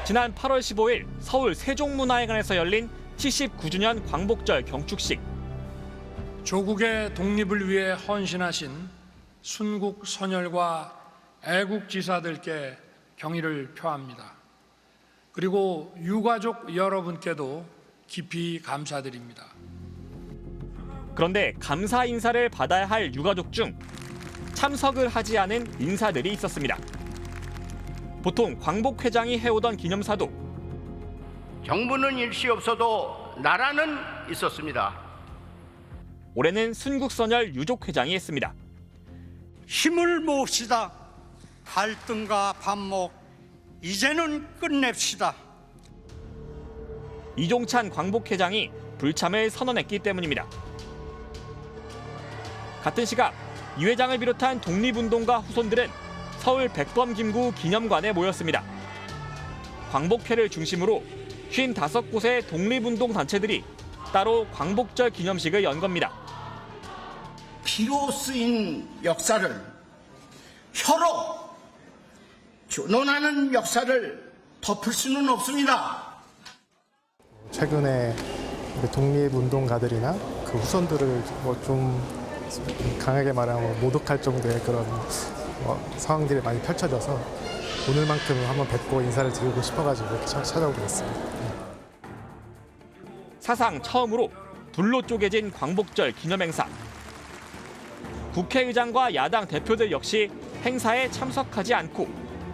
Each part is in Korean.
지난 8월 15일 서울 세종문화회관에서 열린 79주년 광복절 경축식. 조국의 독립을 위해 헌신하신 순국 선열과 애국지사들께 경의를 표합니다. 그리고 유가족 여러분께도 깊이 감사드립니다. 그런데 감사 인사를 받아야 할 유가족 중 참석을 하지 않은 인사들이 있었습니다. 보통 광복회장이 해오던 기념사도 정부는 일시 없어도 나라는 있었습니다. 올해는 순국선열 유족회장이 했습니다. 힘을 모읍시다. 갈등과 반목 이제는 끝냅시다. 이종찬 광복회장이 불참을 선언했기 때문입니다. 같은 시각 이 회장을 비롯한 독립운동가 후손들은 서울 백범김구 기념관에 모였습니다. 광복회를 중심으로 55곳의 독립운동 단체들이 따로 광복절 기념식을 연 겁니다. 피로 쓰인 역사를 혀로 준원하는 역사를 덮을 수는 없습니다. 최근에 우리 독립운동가들이나 그 후손들을 좀 강하게 말하면 모독할 정도의 그런 상황들이 많이 펼쳐져서 오늘만큼은 한번 뵙고 인사를 드리고 싶어가지고 찾아오게 됐습니다. 사상 처음으로 둘로 쪼개진 광복절 기념행사. 국회의장과 야당 대표들 역시 행사에 참석하지 않고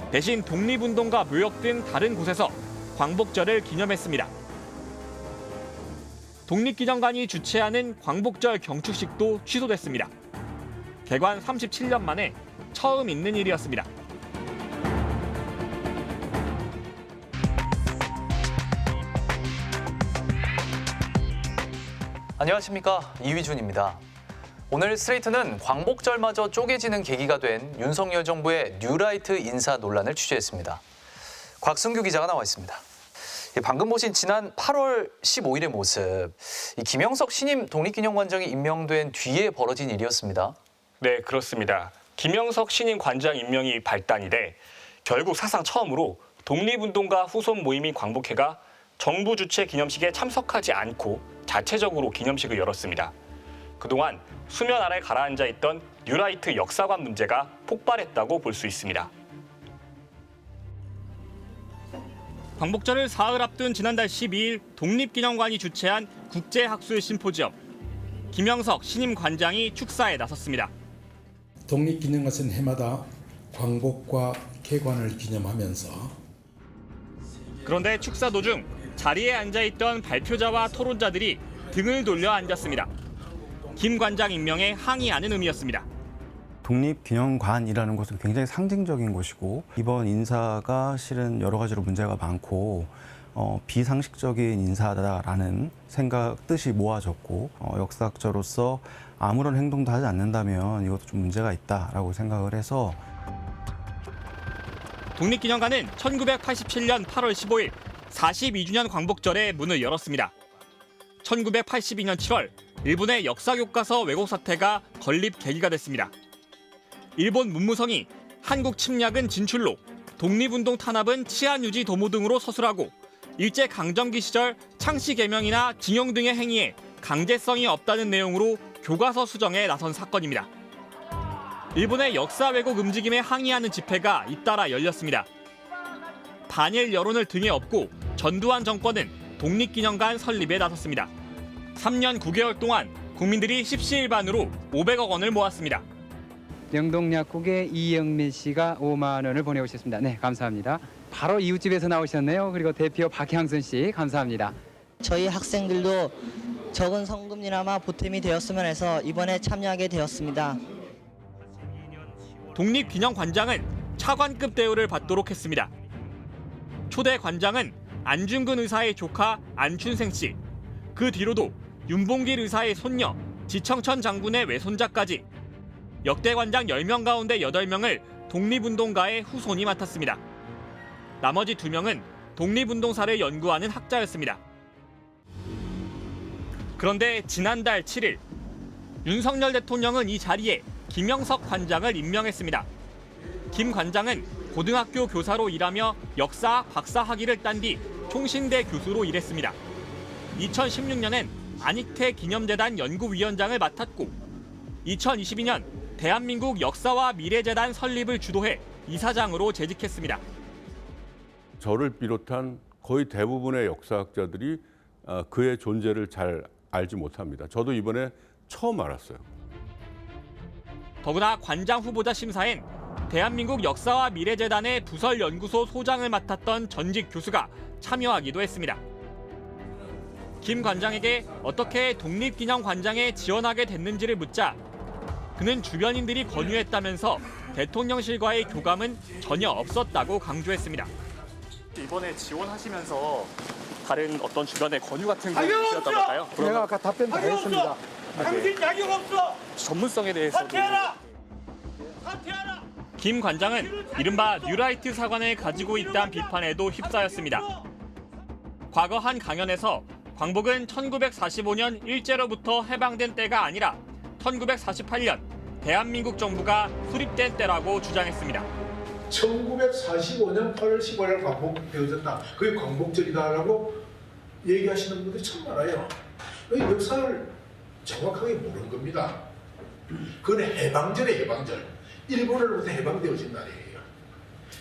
대신 독립운동가 묘역 등 다른 곳에서 광복절을 기념했습니다. 독립기념관이 주최하는 광복절 경축식도 취소됐습니다. 개관 37년 만에 처음 있는 일이었습니다. 안녕하십니까, 이휘준입니다. 오늘 스트레이트는 광복절마저 쪼개지는 계기가 된 윤석열 정부의 뉴라이트 인사 논란을 취재했습니다. 곽승규 기자가 나와 있습니다. 방금 보신 지난 8월 15일의 모습, 김영석 신임 독립기념관장이 임명된 뒤에 벌어진 일이었습니다. 네, 그렇습니다. 김영석 신임 관장 임명이 발단이 돼 결국 사상 처음으로 독립운동가 후손 모임인 광복회가 정부 주최 기념식에 참석하지 않고 자체적으로 기념식을 열었습니다. 그동안 수면 아래 가라앉아 있던 뉴라이트 역사관 문제가 폭발했다고 볼 수 있습니다. 광복절을 사흘 앞둔 지난달 12일 독립기념관이 주최한 국제학술 심포지엄. 김영석 신임 관장이 축사에 나섰습니다. 독립기념관은 해마다 광복과 개관을 기념하면서 그런데 축사 도중 자리에 앉아있던 발표자와 토론자들이 등을 돌려 앉았습니다. 김 관장 임명에 항의하는 의미였습니다. 독립기념관이라는 곳은 굉장히 상징적인 곳이고 이번 인사가 실은 여러 가지로 문제가 많고 비상식적인 인사다라는 생각 뜻이 모아졌고 역사학자로서 아무런 행동도 하지 않는다면 이것도 좀 문제가 있다라고 생각을 해서 독립기념관은 1987년 8월 15일 42주년 광복절에 문을 열었습니다. 1982년 7월 일본의 역사교과서 왜곡 사태가 건립 계기가 됐습니다. 일본 문무성이 한국 침략은 진출로, 독립운동 탄압은 치안유지 도모 등으로 서술하고 일제강점기 시절 창씨 개명이나 징용 등의 행위에 강제성이 없다는 내용으로 교과서 수정에 나선 사건입니다. 일본의 역사 왜곡 움직임에 항의하는 집회가 잇따라 열렸습니다. 반일 여론을 등에 업고 전두환 정권은 독립기념관 설립에 나섰습니다. 3년 9개월 동안 국민들이 십시일반으로 500억 원을 모았습니다. 영동약국의 이영민 씨가 5만 원을 보내오셨습니다. 네, 감사합니다. 바로 이웃집에서 나오셨네요. 그리고 대표 박향순 씨, 감사합니다. 저희 학생들도 적은 성금이나마 보탬이 되었으면 해서 이번에 참여하게 되었습니다. 독립기념관장은 차관급 대우를 받도록 했습니다. 초대 관장은 안중근 의사의 조카 안춘생 씨, 그 뒤로도 윤봉길 의사의 손녀, 지청천 장군의 외손자까지 역대 관장 10명 가운데 8명을 독립운동가의 후손이 맡았습니다. 나머지 2명은 독립운동사를 연구하는 학자였습니다. 그런데 지난달 7일 윤석열 대통령은 이 자리에 김영석 관장을 임명했습니다. 김 관장은 고등학교 교사로 일하며 역사 박사 학위를 딴 뒤 총신대 교수로 일했습니다. 2016년엔 안익태 기념재단 연구위원장을 맡았고 2022년 대한민국 역사와 미래재단 설립을 주도해 이사장으로 재직했습니다. 저를 비롯한 거의 대부분의 역사학자들이 그의 존재를 잘 알지 못합니다. 저도 이번에 처음 알았어요. 더구나 관장 후보자 심사엔 대한민국 역사와 미래재단의 부설연구소 소장을 맡았던 전직 교수가 참여하기도 했습니다. 김 관장에게 어떻게 독립기념관장에 지원하게 됐는지를 묻자 그는 주변인들이 권유했다면서 대통령실과의 교감은 전혀 없었다고 강조했습니다. 이번에 지원하시면서 다른 어떤 주변의 권유 같은 게 있었던 걸까요? 내가 아까 답변 다 했습니다. 당신 자격 없어! 전문성에 대해서 사퇴하라! 김 관장은 이른바 뉴라이트 사관을 가지고 있다는 비판에도 휩싸였습니다. 과거 한 강연에서 광복은 1945년 일제로부터 해방된 때가 아니라 1948년 대한민국 정부가 수립된 때라고 주장했습니다. 1945년 8월 15일 광복 되어졌다. 그게 광복절이다라고 얘기하시는 분들이 참 많아요. 역사를 정확하게 모르는 겁니다. 그건 해방절의 해방절. 일본으로부터 해방되어진 날이에요.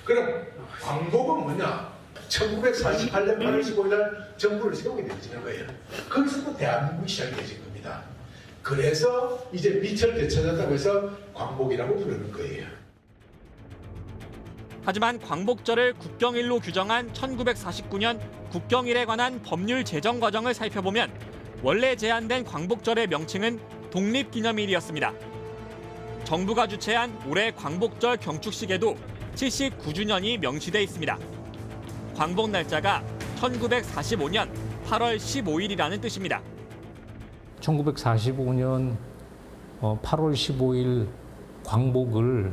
그럼 광복은 뭐냐? 1948년 8월 15일 날 정부를 세우게 되어지는 거예요. 거기서부터 대한민국이 시작이 되어진 겁니다. 그래서 이제 미철 되찾았다고 해서 광복이라고 부르는 거예요. 하지만 광복절을 국경일로 규정한 1949년 국경일에 관한 법률 제정 과정을 살펴보면 원래 제한된 광복절의 명칭은 독립기념일이었습니다. 정부가 주최한 올해 광복절 경축식에도 79주년이 명시돼 있습니다. 광복 날짜가 1945년 8월 15일이라는 뜻입니다. 1945년 8월 15일 광복을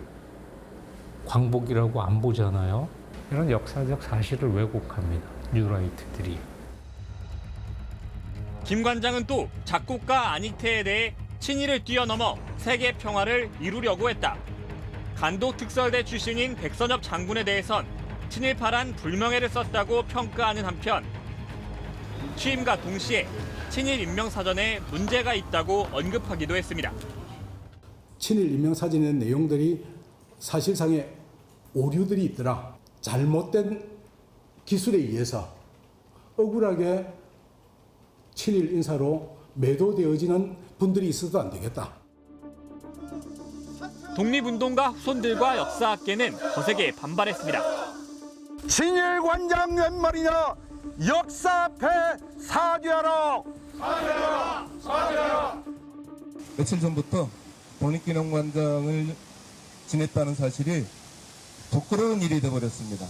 광복이라고 안 보잖아요. 이런 역사적 사실을 왜곡합니다. 뉴라이트들이. 김 관장은 또 작곡가 안익태에 대해 친일을 뛰어넘어 세계 평화를 이루려고 했다. 간도 특설대 출신인 백선엽 장군에 대해선 친일파란 불명예를 썼다고 평가하는 한편 취임과 동시에 친일 인명사전에 문제가 있다고 언급하기도 했습니다. 친일 인명사전의 내용들이 사실상의 오류들이 있더라. 잘못된 기술에 의해서 억울하게 친일 인사로 매도되어지는 분들이 있어도 안 되겠다. 독립운동가 후손들과 역사학계는 거세게 반발했습니다. 친일 관장 몇 말이냐? 역사 앞에 사죄하라! 사죄하라! 며칠 전부터 독립기념관장을 지냈다는 사실이 부끄러운 일이 되어버렸습니다.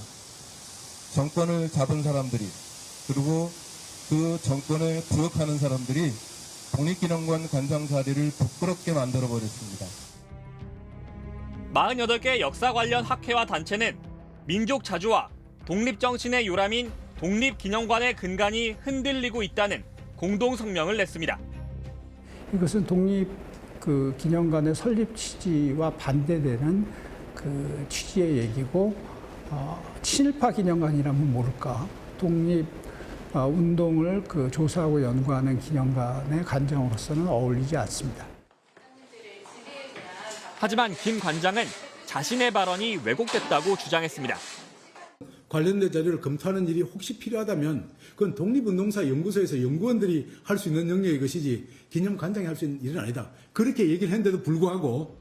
정권을 잡은 사람들이 그리고 그 정권을 부역하는 사람들이 독립기념관 관장 자리를 부끄럽게 만들어버렸습니다. 48개 역사 관련 학회와 단체는 민족 자주와 독립정신의 요람인 독립기념관의 근간이 흔들리고 있다는 공동 성명을 냈습니다. 이것은 기념관의 설립 취지와 반대되는 그 취지의 얘기고 친일파 기념관이라면 모를까. 독립 운동을 조사하고 연구하는 기념관의 관장으로서는 어울리지 않습니다. 하지만 김 관장은 자신의 발언이 왜곡됐다고 주장했습니다. 관련된 자료를 검토하는 일이 혹시 필요하다면 그건 독립운동사 연구소에서 연구원들이 할 수 있는 영역의 것이지 기념관장이 할 수 있는 일은 아니다. 그렇게 얘기를 했는데도 불구하고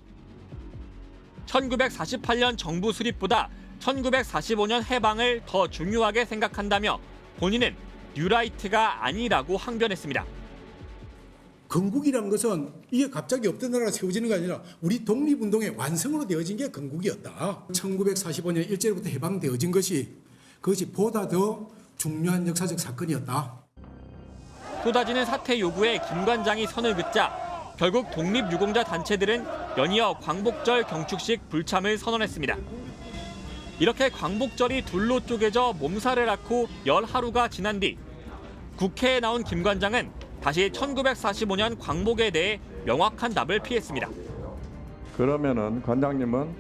1948년 정부 수립보다 1945년 해방을 더 중요하게 생각한다며 본인은 뉴라이트가 아니라고 항변했습니다. 건국이란 것은 이게 갑자기 없던 나라가 세워지는 게 아니라 우리 독립운동의 완성으로 되어진 게 건국이었다. 1945년 일제로부터 해방되어진 그것이 보다 더 중요한 역사적 사건이었다. 쏟아지는 사퇴 요구에 김 관장이 선을 긋자 결국 독립유공자 단체들은 연이어 광복절 경축식 불참을 선언했습니다. 이렇게 광복절이 둘로 쪼개져 몸살을 앓고 열 하루가 지난 뒤 국회에 나온 김 관장은 다시 1945년 광복에 대해 명확한 답을 피했습니다. 그러면은 관장님은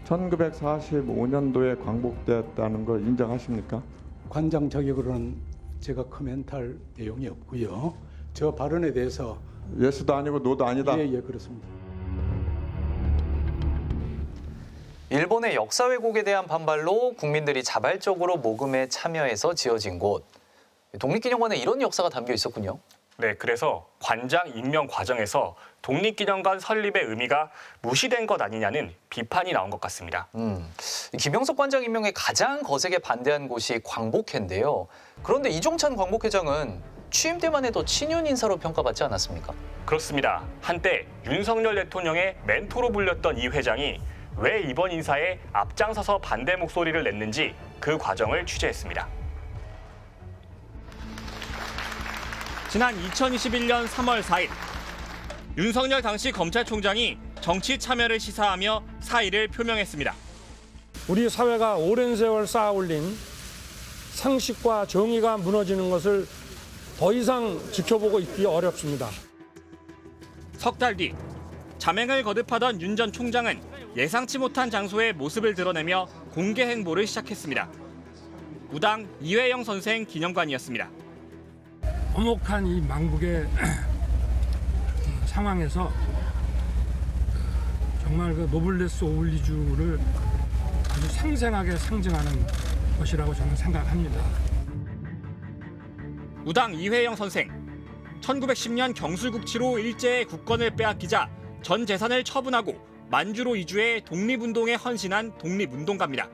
1945년도에 광복되었다는 걸 인정하십니까? 관장 자격으로는 제가 코멘트할 내용이 없고요. 저 발언에 대해서 예스도 아니고 노도 아니다. 예, 그렇습니다. 일본의 역사 왜곡에 대한 반발로 국민들이 자발적으로 모금에 참여해서 지어진 곳. 독립기념관에 이런 역사가 담겨 있었군요. 네, 그래서 관장 임명 과정에서 독립기념관 설립의 의미가 무시된 것 아니냐는 비판이 나온 것 같습니다. 김영석 관장 임명에 가장 거세게 반대한 곳이 광복회인데요. 그런데 이종찬 광복회장은 취임 때만 해도 친윤 인사로 평가받지 않았습니까? 그렇습니다. 한때 윤석열 대통령의 멘토로 불렸던 이 회장이 왜 이번 인사에 앞장서서 반대 목소리를 냈는지 그 과정을 취재했습니다. 지난 2021년 3월 4일 윤석열 당시 검찰총장이 정치 참여를 시사하며 사의를 표명했습니다. 우리 사회가 오랜 세월 쌓아올린 상식과 정의가 무너지는 것을 더 이상 지켜보고 있기 어렵습니다. 석 달 뒤 자맹을 거듭하던 윤 전 총장은 예상치 못한 장소에 모습을 드러내며 공개 행보를 시작했습니다. 무당 이회영 선생 기념관이었습니다. 엄혹한 이 망국의 상황에서 정말 그 노블레스 오블리주를 아주 생생하게 상징하는 것이라고 저는 생각합니다. 무당 이회영 선생, 1910년 경술국치로 일제의 국권을 빼앗기자 전 재산을 처분하고 만주로 이주해 독립운동에 헌신한 독립운동가입니다.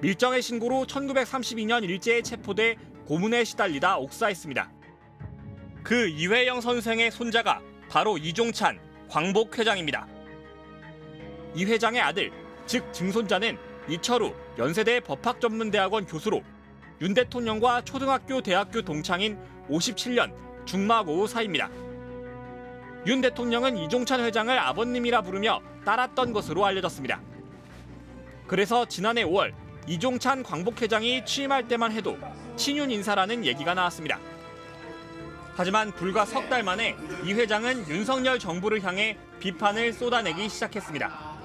밀정의 신고로 1932년 일제에 체포돼 고문에 시달리다 옥사했습니다. 그 이회영 선생의 손자가 바로 이종찬 광복회장입니다. 이 회장의 아들, 즉 증손자는 이철우 연세대 법학전문대학원 교수로 윤 대통령과 초등학교, 대학교 동창인 57년 중마고우 사이입니다. 윤 대통령은 이종찬 회장을 아버님이라 부르며 따랐던 것으로 알려졌습니다. 그래서 지난해 5월 이종찬 광복회장이 취임할 때만 해도 친윤 인사라는 얘기가 나왔습니다. 하지만 불과 석 달 만에 이 회장은 윤석열 정부를 향해 비판을 쏟아내기 시작했습니다.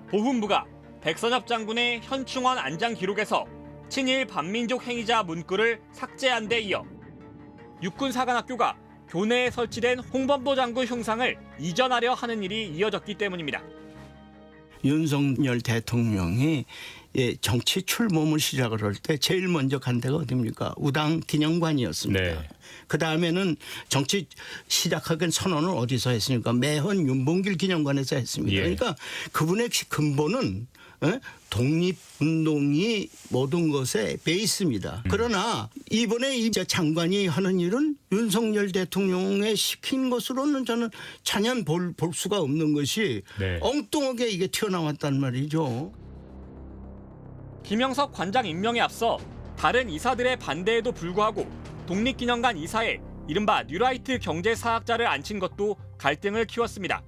보훈부가 백선엽 장군의 현충원 안장 기록에서 친일 반민족 행위자 문구를 삭제한 데 이어 육군사관학교가 교내에 설치된 홍범도 장군 흉상을 이전하려 하는 일이 이어졌기 때문입니다. 윤석열 대통령이 정치 출범을 시작을 할 때 제일 먼저 간 데가 어디입니까? 우당 기념관이었습니다. 네. 그다음에는 정치 시작하긴 선언을 어디서 했습니까? 매헌 윤봉길 기념관에서 했습니다. 예. 그러니까 그분의 근본은 독립운동이 모든 것의 베이스입니다. 그러나 이번에 이 장관이 하는 일은 윤석열 대통령의 시킨 것으로는 저는 전혀 볼 수가 없는 것이 네. 엉뚱하게 이게 튀어나왔단 말이죠. 김영석 관장 임명에 앞서 다른 이사들의 반대에도 불구하고 독립기념관 이사에 이른바 뉴라이트 경제사학자를 앉힌 것도 갈등을 키웠습니다.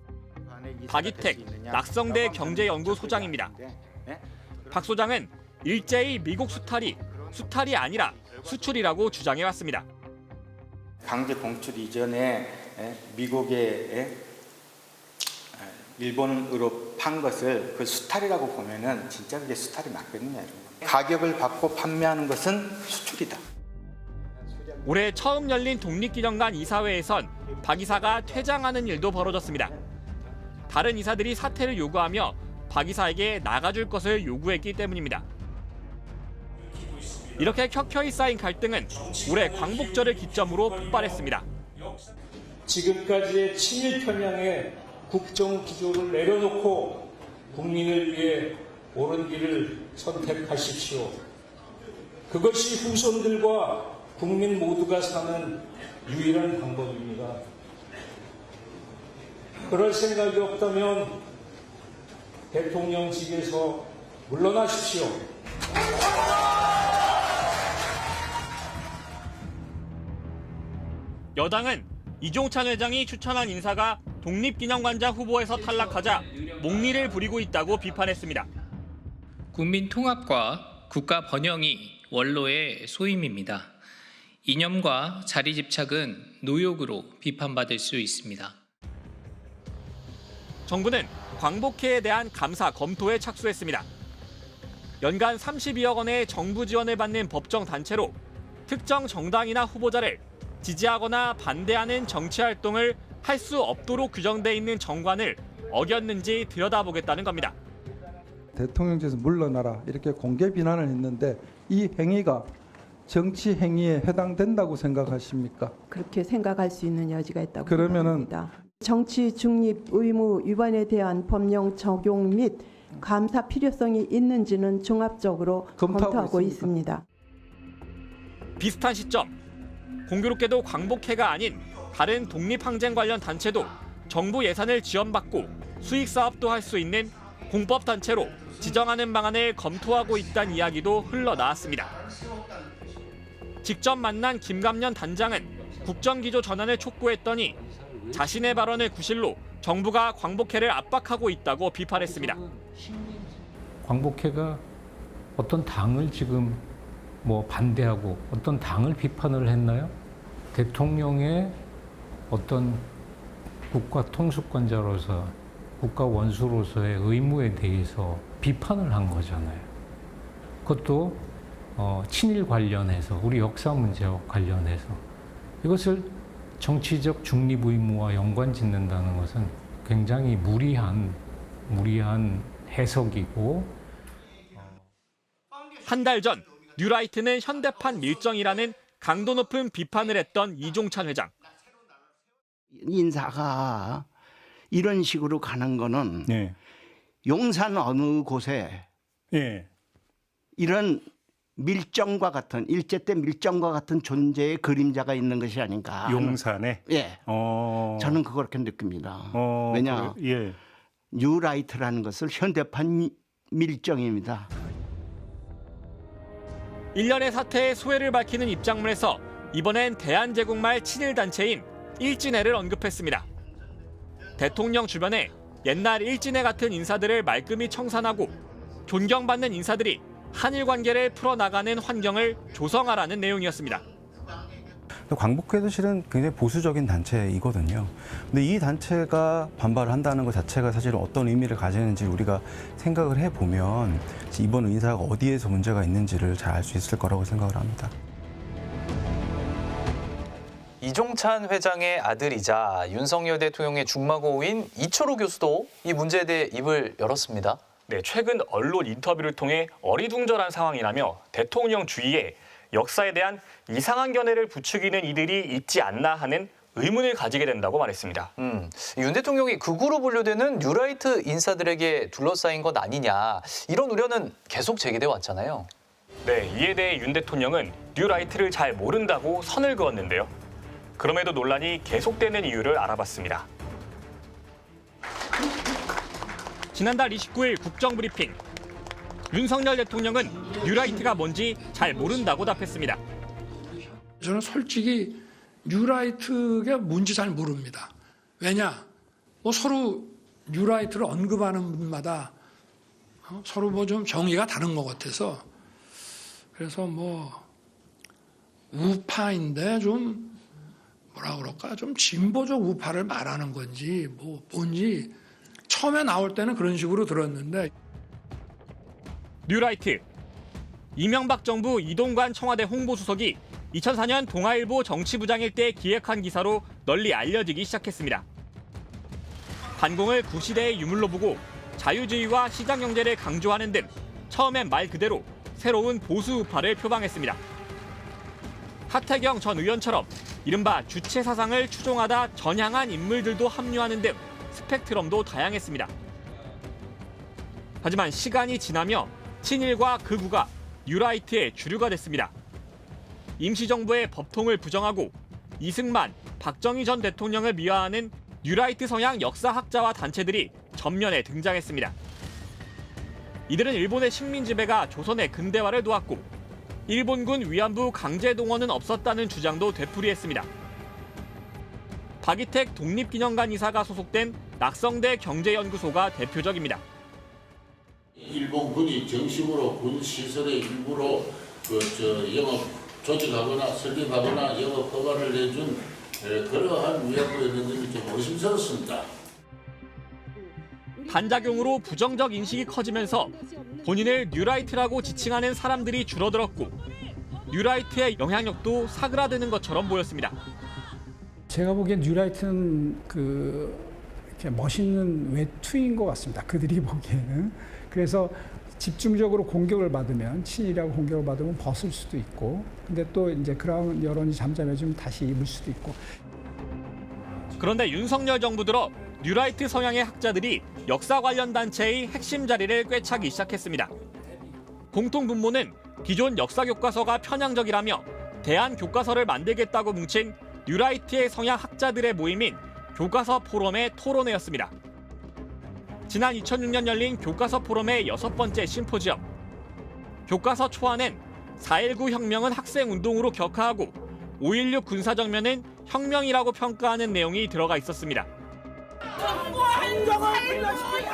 박이택 낙성대 경제연구소장입니다. 박 소장은 일제의 미국 수탈이 아니라 수출이라고 주장해왔습니다. 강제 봉출 이전에 미국에 일본으로 판 것을 그 수탈이라고 보면은 진짜 그게 수탈이 맞겠느냐. 가격을 받고 판매하는 것은 수출이다. 올해 처음 열린 독립기념관 이사회에선 박 이사가 퇴장하는 일도 벌어졌습니다. 다른 이사들이 사퇴를 요구하며 박 이사에게 나가줄 것을 요구했기 때문입니다. 이렇게 켜켜이 쌓인 갈등은 올해 광복절을 기점으로 폭발했습니다. 지금까지의 친일 편향의 국정 기조를 내려놓고 국민을 위해 옳은 길을 선택하십시오. 그것이 후손들과 국민 모두가 사는 유일한 방법입니다. 그럴 생각이 없다면 대통령직에서 물러나십시오. 여당은 이종찬 회장이 추천한 인사가 독립기념관장 후보에서 탈락하자 목리를 부리고 있다고 비판했습니다. 국민 통합과 국가 번영이 원로의 소임입니다. 이념과 자리 집착은 노욕으로 비판받을 수 있습니다. 정부는 광복회에 대한 감사 검토에 착수했습니다. 연간 32억 원의 정부 지원을 받는 법정 단체로 특정 정당이나 후보자를 지지하거나 반대하는 정치 활동을 할 수 없도록 규정돼 있는 정관을 어겼는지 들여다보겠다는 겁니다. 대통령제에서 물러나라 이렇게 공개 비난을 했는데 이 행위가 정치 행위에 해당된다고 생각하십니까? 그렇게 생각할 수 있는 여지가 있다고 그러면은 생각합니다. 정치 중립 의무 위반에 대한 법령 적용 및 감사 필요성이 있는지는 종합적으로 검토하고 있습니다. 비슷한 시점, 공교롭게도 광복회가 아닌 다른 독립항쟁 관련 단체도 정부 예산을 지원받고 수익 사업도 할 수 있는 공법단체로 지정하는 방안을 검토하고 있다는 이야기도 흘러나왔습니다. 직접 만난 김감년 단장은 국정기조 전환을 촉구했더니 자신의 발언을 구실로 정부가 광복회를 압박하고 있다고 비판했습니다. 광복회가 어떤 당을 지금 반대하고 어떤 당을 비판을 했나요? 대통령의 어떤 국가 통수권자로서 국가 원수로서의 의무에 대해서 비판을 한 거잖아요. 그것도 친일 관련해서 우리 역사 문제와 관련해서 이것을 정치적 중립 의무와 연관 짓는다는 것은 굉장히 무리한 해석이고. 한 달 전 뉴라이트는 현대판 밀정이라는 강도 높은 비판을 했던 이종찬 회장. 인사가 이런 식으로 가는 거는 용산 어느 곳에 이런 밀정과 같은 일제 때 밀정과 같은 존재의 그림자가 있는 것이 아닌가. 용산에? 예. 저는 그렇게 느낍니다. 왜냐? 뉴라이트라는 것을 현대판 밀정입니다. 일련의 사태의 소회를 밝히는 입장문에서 이번엔 대한제국말 친일단체인 일진회를 언급했습니다. 대통령 주변에 옛날 일진회 같은 인사들을 말끔히 청산하고 존경받는 인사들이 한일 관계를 풀어나가는 환경을 조성하라는 내용이었습니다. 광복회도 실은 굉장히 보수적인 단체이거든요. 근데 이 단체가 반발을 한다는 것 자체가 사실 어떤 의미를 가지는지 우리가 생각을 해보면 이번 인사가 어디에서 문제가 있는지를 잘 알 수 있을 거라고 생각을 합니다. 이종찬 회장의 아들이자 윤석열 대통령의 중마고우인 이철호 교수도 이 문제에 대해 입을 열었습니다. 네, 최근 언론 인터뷰를 통해 어리둥절한 상황이라며 대통령 주위에 역사에 대한 이상한 견해를 부추기는 이들이 있지 않나 하는 의문을 가지게 된다고 말했습니다. 윤 대통령이 극우로 분류되는 뉴라이트 인사들에게 둘러싸인 것 아니냐, 이런 우려는 계속 제기돼 왔잖아요. 네, 이에 대해 윤 대통령은 뉴라이트를 잘 모른다고 선을 그었는데요. 그럼에도 논란이 계속되는 이유를 알아봤습니다. 지난달 29일 국정브리핑. 윤석열 대통령은 뉴라이트가 뭔지 잘 모른다고 답했습니다. 저는 솔직히 뉴라이트가 뭔지 잘 모릅니다. 왜냐? 서로 뉴라이트를 언급하는 분마다 서로 좀 정의가 다른 것 같아서, 그래서 우파인데 좀 좀 진보적 우파를 말하는 건지 뭔지 처음에 나올 때는 그런 식으로 들었는데. 뉴라이트. 이명박 정부 이동관 청와대 홍보수석이 2004년 동아일보 정치부장일 때 기획한 기사로 널리 알려지기 시작했습니다. 반공을 구시대의 유물로 보고 자유주의와 시장경제를 강조하는 등 처음엔 말 그대로 새로운 보수 우파를 표방했습니다. 하태경 전 의원처럼 이른바 주체 사상을 추종하다 전향한 인물들도 합류하는 등 스펙트럼도 다양했습니다. 하지만 시간이 지나며 친일과 극우가 뉴라이트의 주류가 됐습니다. 임시정부의 법통을 부정하고 이승만, 박정희 전 대통령을 미화하는 뉴라이트 성향 역사학자와 단체들이 전면에 등장했습니다. 이들은 일본의 식민 지배가 조선의 근대화를 도왔고 일본군 위안부 강제 동원은 없었다는 주장도 되풀이했습니다. 박이택 독립기념관 이사가 소속된 낙성대 경제연구소가 대표적입니다. 일본군이 정식으로 군 시설의 일부로 영업 조직하거나 설립하거나 영업 허가를 내준 그러한 위안부였는데 좀 의심스럽습니다. 반작용으로 부정적 인식이 커지면서 본인을 뉴라이트라고 지칭하는 사람들이 줄어들었고 뉴라이트의 영향력도 사그라드는 것처럼 보였습니다. 제가 보기엔 뉴라이트는 이렇게 멋있는 외투인 것 같습니다. 그들이 보기에는. 그래서 집중적으로 공격을 받으면, 친일이라고 공격을 받으면 벗을 수도 있고, 근데 또 이제 그런 여론이 잠잠해지면 다시 입을 수도 있고. 그런데 윤석열 정부 들어 뉴라이트 성향의 학자들이 역사 관련 단체의 핵심 자리를 꿰차기 시작했습니다. 공통 분모는 기존 역사 교과서가 편향적이라며 대안 교과서를 만들겠다고 뭉친 뉴라이트의 성향 학자들의 모임인 교과서 포럼의 토론회였습니다. 지난 2006년 열린 교과서 포럼의 6번째 심포지엄. 교과서 초안엔 4.19 혁명은 학생운동으로 격하하고 5.16 군사정면은 혁명이라고 평가하는 내용이 들어가 있었습니다. 한정을 불러시키고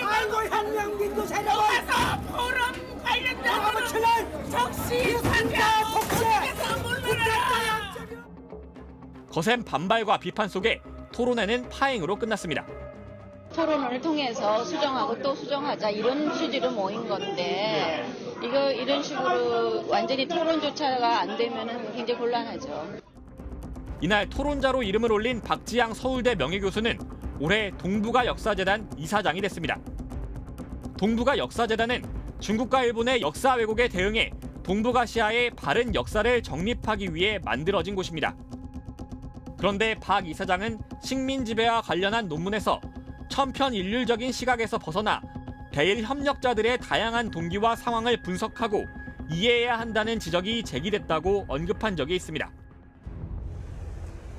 아이고 혁명민도 세력을 포럼 관련된 적시 산자 독재 거센 반발과 비판 속에 토론회는 파행으로 끝났습니다. 토론을 통해서 수정하고 또 수정하자 이런 취지로 모인 건데 이런 식으로 완전히 토론조차가 안 되면은 굉장히 곤란하죠. 이날 토론자로 이름을 올린 박지양 서울대 명예교수는 올해 동북아 역사재단 이사장이 됐습니다. 동북아 역사재단은 중국과 일본의 역사 왜곡에 대응해 동북아시아의 바른 역사를 정립하기 위해 만들어진 곳입니다. 그런데 박 이사장은 식민 지배와 관련한 논문에서 천편일률적인 시각에서 벗어나 대일 협력자들의 다양한 동기와 상황을 분석하고 이해해야 한다는 지적이 제기됐다고 언급한 적이 있습니다.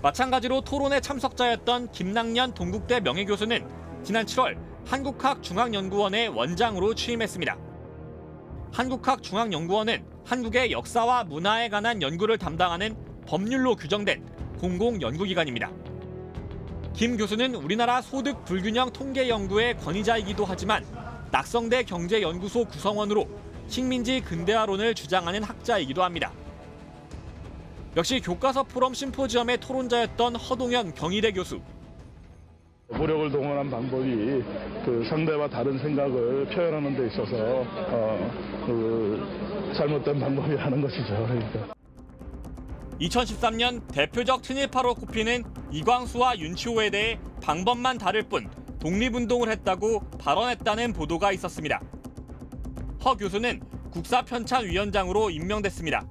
마찬가지로 토론회 참석자였던 김낙년 동국대 명예교수는 지난 7월 한국학중앙연구원의 원장으로 취임했습니다. 한국학중앙연구원은 한국의 역사와 문화에 관한 연구를 담당하는 법률로 규정된 공공연구기관입니다. 김 교수는 우리나라 소득 불균형 통계 연구의 권위자이기도 하지만 낙성대 경제연구소 구성원으로 식민지 근대화론을 주장하는 학자이기도 합니다. 역시 교과서 포럼 심포지엄의 토론자였던 허동현 경희대 교수. 무력을 동원한 방법이 상대와 다른 생각을 표현하는 데 있어서 잘못된 방법이라는 것이죠. 그러니까. 2013년 대표적 친일파로 꼽히는 이광수와 윤치호에 대해 방법만 다를 뿐 독립운동을 했다고 발언했다는 보도가 있었습니다. 허 교수는 국사편찬위원장으로 임명됐습니다.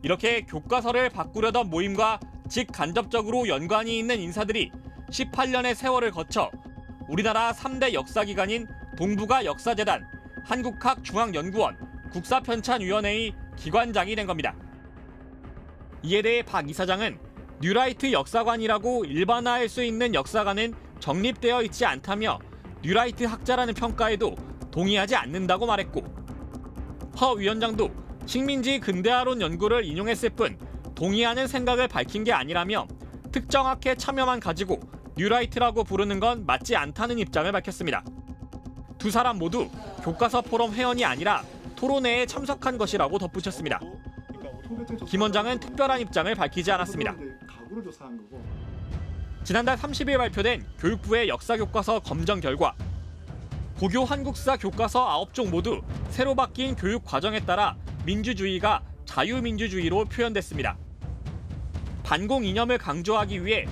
이렇게 교과서를 바꾸려던 모임과 직간접적으로 연관이 있는 인사들이 18년의 세월을 거쳐 우리나라 3대 역사기관인 동북아 역사재단, 한국학중앙연구원, 국사편찬위원회의 기관장이 된 겁니다. 이에 대해 박 이사장은 뉴라이트 역사관이라고 일반화할 수 있는 역사관은 정립되어 있지 않다며 뉴라이트 학자라는 평가에도 동의하지 않는다고 말했고, 허 위원장도 식민지 근대화론 연구를 인용했을 뿐 동의하는 생각을 밝힌 게 아니라며 특정 학회 참여만 가지고 뉴라이트라고 부르는 건 맞지 않다는 입장을 밝혔습니다. 두 사람 모두 교과서 포럼 회원이 아니라 토론회에 참석한 것이라고 덧붙였습니다. 김 원장은 특별한 입장을 밝히지 않았습니다. 지난달 30일 발표된 교육부의 역사교과서 검정 결과 고교 한국사 교과서 9종 모두 새로 바뀐 교육 과정에 따라 민주주의가 자유민주주의로 표현됐습니다. 반공 이념을 강조하기 위해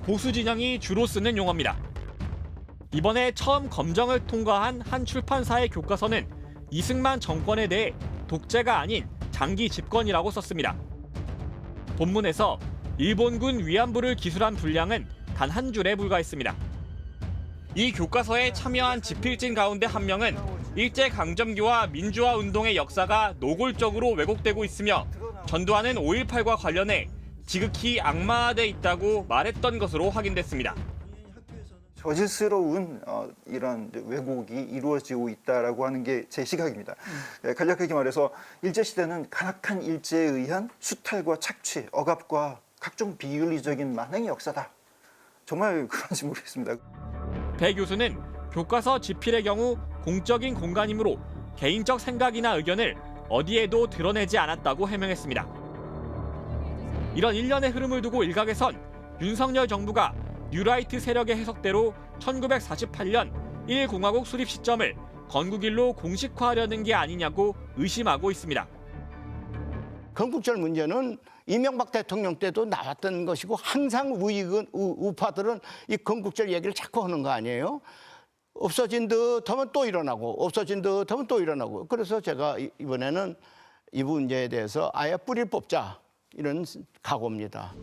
보수 진영이 주로 쓰는 용어입니다. 이번에 처음 검정을 통과한 한 출판사의 교과서는 이승만 정권에 대해 독재가 아닌 장기 집권이라고 썼습니다. 본문에서 일본군 위안부를 기술한 분량은 단 한 줄에 불과했습니다. 이 교과서에 참여한 집필진 가운데 한 명은 일제강점기와 민주화 운동의 역사가 노골적으로 왜곡되고 있으며 전두환은 5.18과 관련해 지극히 악마화돼 있다고 말했던 것으로 확인됐습니다. 저질스러운 이런 왜곡이 이루어지고 있다라고 하는 게 제 시각입니다. 간략하게 말해서 일제시대는 간악한 일제에 의한 수탈과 착취, 억압과 각종 비윤리적인 만행의 역사다. 정말 그런지 모르겠습니다. 배 교수는 교과서 집필의 경우 공적인 공간이므로 개인적 생각이나 의견을 어디에도 드러내지 않았다고 해명했습니다. 이런 일련의 흐름을 두고 일각에선 윤석열 정부가 뉴라이트 세력의 해석대로 1948년 1공화국 수립 시점을 건국일로 공식화하려는 게 아니냐고 의심하고 있습니다. 건국절 문제는 이명박 대통령 때도 나왔던 것이고 항상 우파들은 이 건국절 얘기를 자꾸 하는 거 아니에요? 없어진 듯 하면 또 일어나고 없어진 듯 하면 또 일어나고. 그래서 제가 이번에는 이 문제에 대해서 아예 뿌리를 뽑자 이런 각오입니다.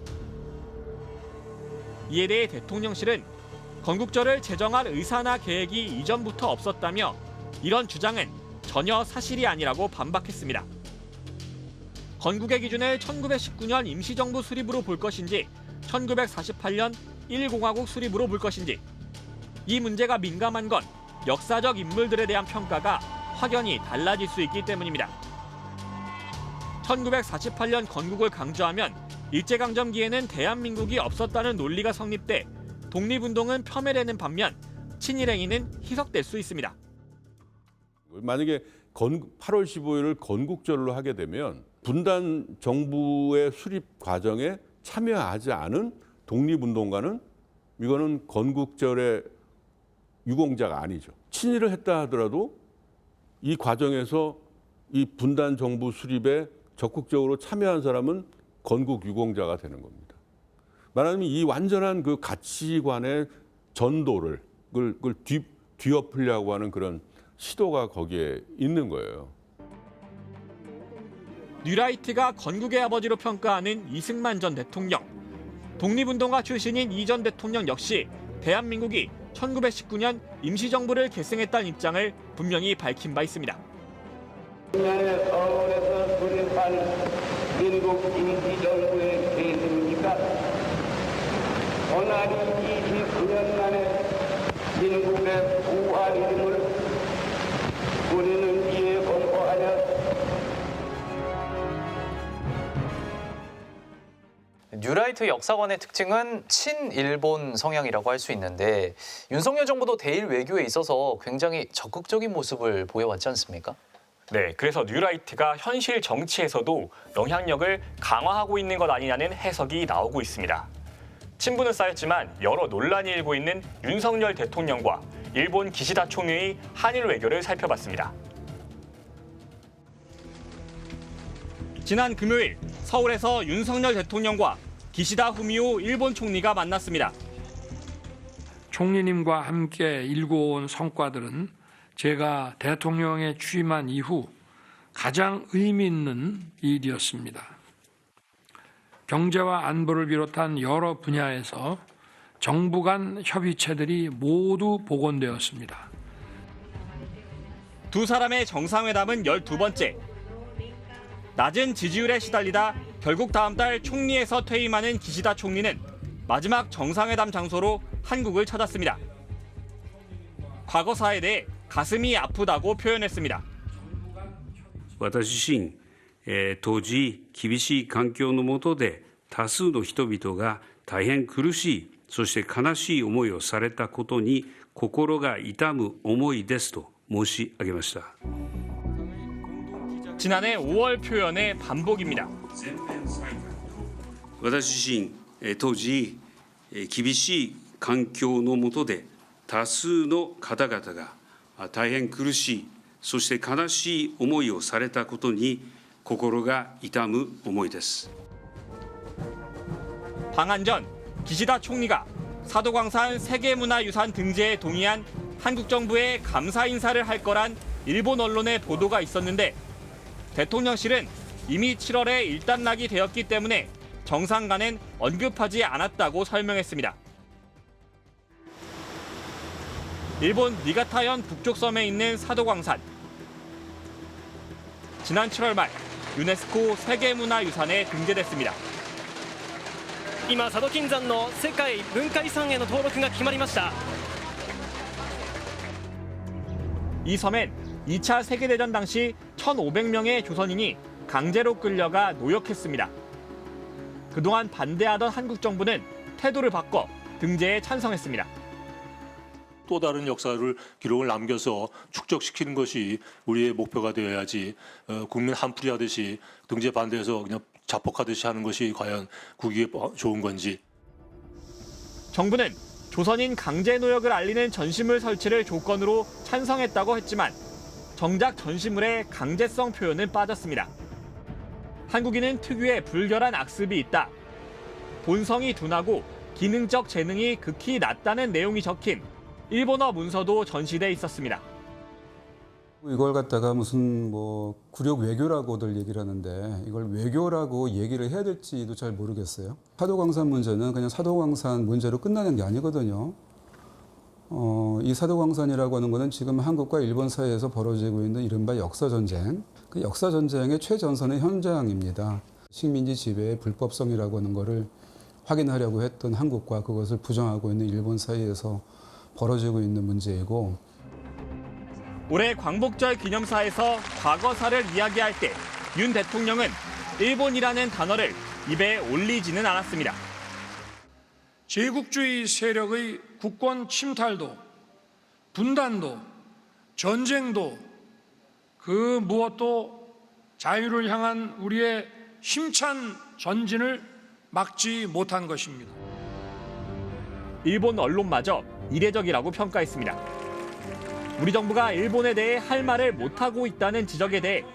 이에 대해 대통령실은 건국절을 제정할 의사나 계획이 이전부터 없었다며 이런 주장은 전혀 사실이 아니라고 반박했습니다. 건국의 기준을 1919년 임시정부 수립으로 볼 것인지 1948년 1공화국 수립으로 볼 것인지 이 문제가 민감한 건 역사적 인물들에 대한 평가가 확연히 달라질 수 있기 때문입니다. 1948년 건국을 강조하면 일제강점기에는 대한민국이 없었다는 논리가 성립돼 독립운동은 폄훼되는 반면 친일행위는 희석될 수 있습니다. 만약에 8월 15일을 건국절로 하게 되면 분단 정부의 수립 과정에 참여하지 않은 독립운동가는 이거는 건국절의 유공자가 아니죠. 친일을 했다 하더라도 이 과정에서 이 분단 정부 수립에 적극적으로 참여한 사람은 건국 유공자가 되는 겁니다. 말하자면 이 완전한 그 가치관의 전도를 그걸 뒤엎으려고 하는 그런 시도가 거기에 있는 거예요. 뉴라이트가 건국의 아버지로 평가하는 이승만 전 대통령. 독립운동가 출신인 이 전 대통령 역시 대한민국이 1919년 임시정부를 계승했다는 입장을 분명히 밝힌 바 있습니다. 작년에 서울에서 수립한 민국 임시정부의 계승입니까? 고난이 29년 만에 민국의 부활 이름을 우리는 이에 공포하냐? 뉴라이트 역사관의 특징은 친일본 성향이라고 할 수 있는데 윤석열 정부도 대일 외교에 있어서 굉장히 적극적인 모습을 보여왔지 않습니까? 네, 그래서 뉴라이트가 현실 정치에서도 영향력을 강화하고 있는 것 아니냐는 해석이 나오고 있습니다. 친분은 쌓였지만 여러 논란이 일고 있는 윤석열 대통령과 일본 기시다 총리의 한일 외교를 살펴봤습니다. 지난 금요일 서울에서 윤석열 대통령과 기시다 후미오 일본 총리가 만났습니다. 총리님과 함께 일궈온 성과들은 제가 대통령에 취임한 이후 가장 의미 있는 일이었습니다. 경제와 안보를 비롯한 여러 분야에서 정부 간 협의체들이 모두 복원되었습니다. 두 사람의 정상회담은 12번째. 낮은 지지율에 시달리다 결국 다음 달 총리에서 퇴임하는 기시다 총리는 마지막 정상회담 장소로 한국을 찾았습니다. 과거사에 대해 가슴이 아프다고 표현했습니다. 私自身、当時厳しい環境の下で多数の人々が大変苦しい、そして悲しい思いをされたことに心が痛む思いですと申し上げました。 지난해 5월 표현의 반복입니다. 私自身、当時厳しい環境の下で多数の方々が大変苦しい、そして悲しい思いをされたことに心が痛む思いです。 방한 전 기시다 총리가 사도광산 세계문화유산 등재에 동의한 한국 정부에 감사 인사를 할 거란 일본 언론의 보도가 있었는데 대통령실은 이미 7월에 일단락이 되었기 때문에 정상 간엔 언급하지 않았다고 설명했습니다. 일본 니가타현 북쪽 섬에 있는 사도광산. 지난 7월 말 유네스코 세계문화유산에 등재됐습니다. 今佐渡金山の世界文化遺産への登録が決まりました。 이 섬엔 2차 세계대전 당시 1,500명의 조선인이 강제로 끌려가 노역했습니다. 그동안 반대하던 한국 정부는 태도를 바꿔 등재에 찬성했습니다. 또 다른 역사를 기록을 남겨서 축적시키는 것이 우리의 목표가 되어야지 국민 한풀이 하듯이 등재 반대해서 그냥 자폭하듯이 하는 것이 과연 국익에 좋은 건지. 정부는 조선인 강제 노역을 알리는 전시물 설치를 조건으로 찬성했다고 했지만 정작 전시물의 강제성 표현은 빠졌습니다. 한국인은 특유의 불결한 악습이 있다. 본성이 둔하고 기능적 재능이 극히 낮다는 내용이 적힌 일본어 문서도 전시돼 있었습니다. 이걸 갖다가 무슨 뭐 굴욕 외교라고들 얘기를 하는데 이걸 외교라고 얘기를 해야 될지도 잘 모르겠어요. 사도광산 문제는 그냥 사도광산 문제로 끝나는 게 아니거든요. 이 사도광산이라고 하는 것은 지금 한국과 일본 사이에서 벌어지고 있는 이른바 역사전쟁, 그 역사전쟁의 최전선의 현장입니다. 식민지 지배의 불법성이라고 하는 것을 확인하려고 했던 한국과 그것을 부정하고 있는 일본 사이에서 벌어지고 있는 문제이고, 올해 광복절 기념사에서 과거사를 이야기할 때 윤 대통령은 일본이라는 단어를 입에 올리지는 않았습니다. 제국주의 세력의 국권 침탈도, 분단도, 전쟁도 그 무엇도 자유를 향한 우리의 힘찬 전진을 막지 못한 것입니다. 일본 언론마저 이례적이라고 평가했습니다. 우리 정부가 일본에 대해 할 말을 못하고 있다는 지적에 대해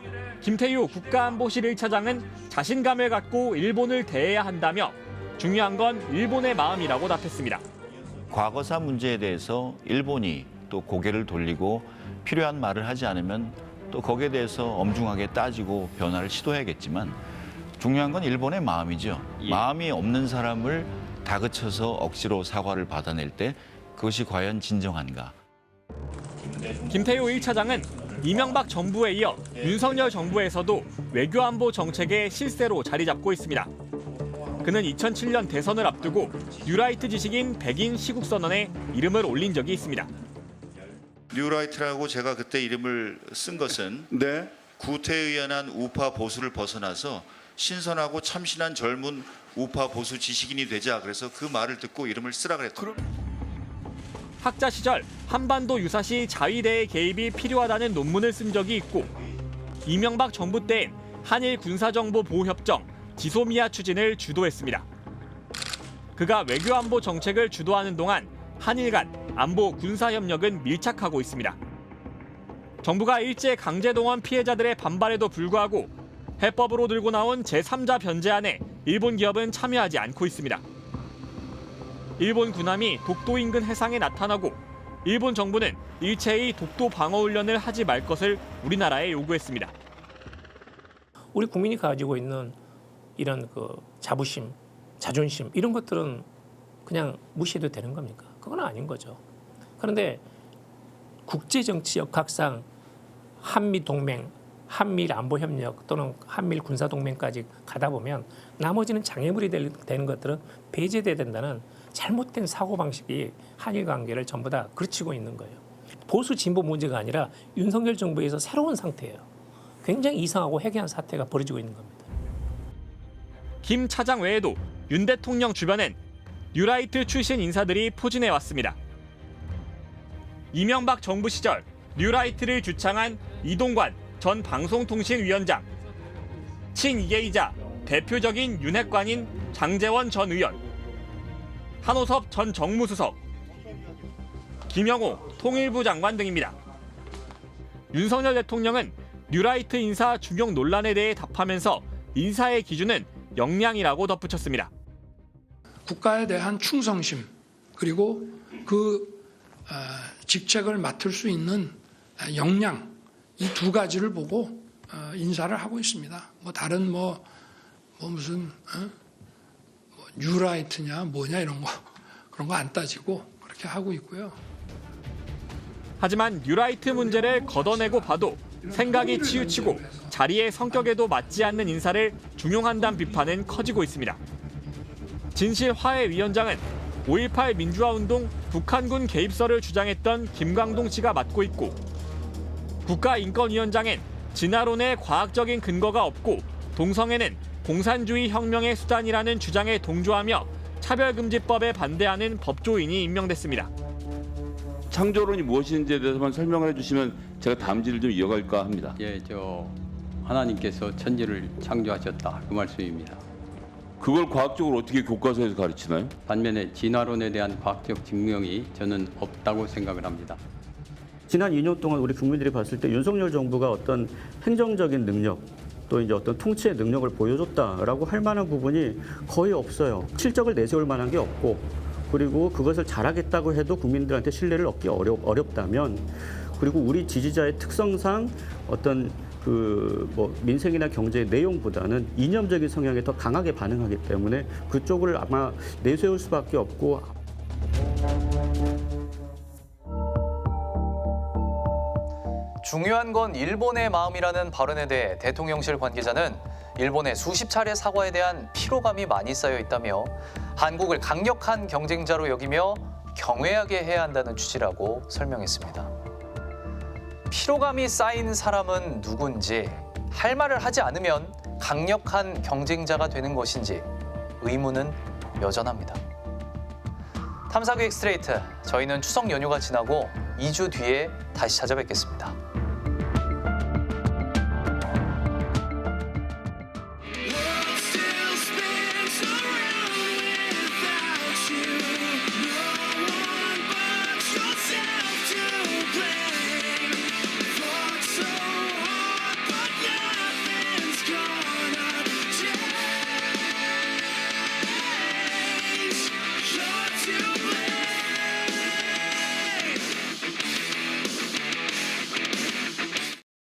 김태유 국가안보실 1차장은 자신감을 갖고 일본을 대해야 한다며 중요한 건 일본의 마음이라고 답했습니다. 과거사 문제에 대해서 일본이 또 고개를 돌리고 필요한 말을 하지 않으면 또 거기에 대해서 엄중하게 따지고 변화를 시도해야겠지만 중요한 건 일본의 마음이죠. 마음이 없는 사람을 다그쳐서 억지로 사과를 받아낼 때 그것이 과연 진정한가. 김태효 1차장은 이명박 정부에 이어 윤석열 정부에서도 외교안보 정책의 실세로 자리 잡고 있습니다. 그는 2007년 대선을 앞두고 뉴라이트 지식인 백인 시국선언에 이름을 올린 적이 있습니다. 뉴라이트라고 제가 그때 이름을 쓴 것은 구태에 의연한 우파 보수를 벗어나서 신선하고 참신한 젊은 우파 보수 지식인이 되자, 그래서 그 말을 듣고 이름을 쓰라 그랬거든요. 학자 시절 한반도 유사시 자위대의 개입이 필요하다는 논문을 쓴 적이 있고 이명박 정부 때엔 한일 군사정보보호협정 지소미아 추진을 주도했습니다. 그가 외교안보 정책을 주도하는 동안 한일 간 안보 군사협력은 밀착하고 있습니다. 정부가 일제 강제동원 피해자들의 반발에도 불구하고 해법으로 들고 나온 제3자 변제안에 일본 기업은 참여하지 않고 있습니다. 일본 군함이 독도 인근 해상에 나타나고 일본 정부는 일체의 독도 방어 훈련을 하지 말 것을 우리나라에 요구했습니다. 우리 국민이 가지고 있는 이런 그 자부심, 자존심 이런 것들은 그냥 무시해도 되는 겁니까? 그건 아닌 거죠. 그런데 국제정치 역학상 한미동맹, 한미안보협력 또는 한미군사동맹까지 가다 보면 나머지는 장애물이 되는 것들은 배제돼야 된다는 잘못된 사고방식이 한일 관계를 전부 다 그르치고 있는 거예요. 보수 진보 문제가 아니라 윤석열 정부에서 새로운 상태예요. 굉장히 이상하고 해괴한 사태가 벌어지고 있는 겁니다. 김 차장 외에도 윤 대통령 주변엔 뉴라이트 출신 인사들이 포진해 왔습니다. 이명박 정부 시절 뉴라이트를 주창한 이동관 전 방송통신위원장, 친이계이자 대표적인 윤핵관인 장제원 전 의원, 한호섭 전 정무수석, 김영호 통일부 장관 등입니다. 윤석열 대통령은 뉴라이트 인사 중용 논란에 대해 답하면서 인사의 기준은 역량이라고 덧붙였습니다. 국가에 대한 충성심 그리고 그 직책을 맡을 수 있는 역량 이 두 가지를 보고 인사를 하고 있습니다. 뭐 다른 무슨 뉴라이트냐 뭐냐 이런 거 그런 거 안 따지고 그렇게 하고 있고요. 하지만 뉴라이트 문제를 걷어내고 봐도 생각이 치우치고 자리의 성격에도 맞지 않는 인사를 중용한다는 비판은 커지고 있습니다. 진실화해위원장은 5.18 민주화운동 북한군 개입설을 주장했던 김광동 씨가 맡고 있고 국가인권위원장엔 진화론에 과학적인 근거가 없고 동성애는 공산주의 혁명의 수단이라는 주장에 동조하며 차별금지법에 반대하는 법조인이 임명됐습니다. 창조론이 무엇인지에 대해서만 설명을 해주시면 제가 다음 질을 좀 이어갈까 합니다. 하나님께서 천지를 창조하셨다 그 말씀입니다. 그걸 과학적으로 어떻게 교과서에서 가르치나요? 반면에 진화론에 대한 과학적 증명이 저는 없다고 생각을 합니다. 지난 2년 동안 우리 국민들이 봤을 때 윤석열 정부가 어떤 행정적인 능력 또 이제 어떤 통치의 능력을 보여줬다라고 할 만한 부분이 거의 없어요. 실적을 내세울 만한 게 없고 그리고 그것을 잘하겠다고 해도 국민들한테 신뢰를 얻기 어렵다면 그리고 우리 지지자의 특성상 어떤 민생이나 경제의 내용보다는 이념적인 성향에 더 강하게 반응하기 때문에 그쪽을 아마 내세울 수밖에 없고. 중요한 건 일본의 마음이라는 발언에 대해 대통령실 관계자는 일본의 수십 차례 사과에 대한 피로감이 많이 쌓여 있다며 한국을 강력한 경쟁자로 여기며 경외하게 해야 한다는 취지라고 설명했습니다. 피로감이 쌓인 사람은 누군지, 할 말을 하지 않으면 강력한 경쟁자가 되는 것인지 의문은 여전합니다. 탐사기획 스트레이트, 저희는 추석 연휴가 지나고 2주 뒤에 다시 찾아뵙겠습니다.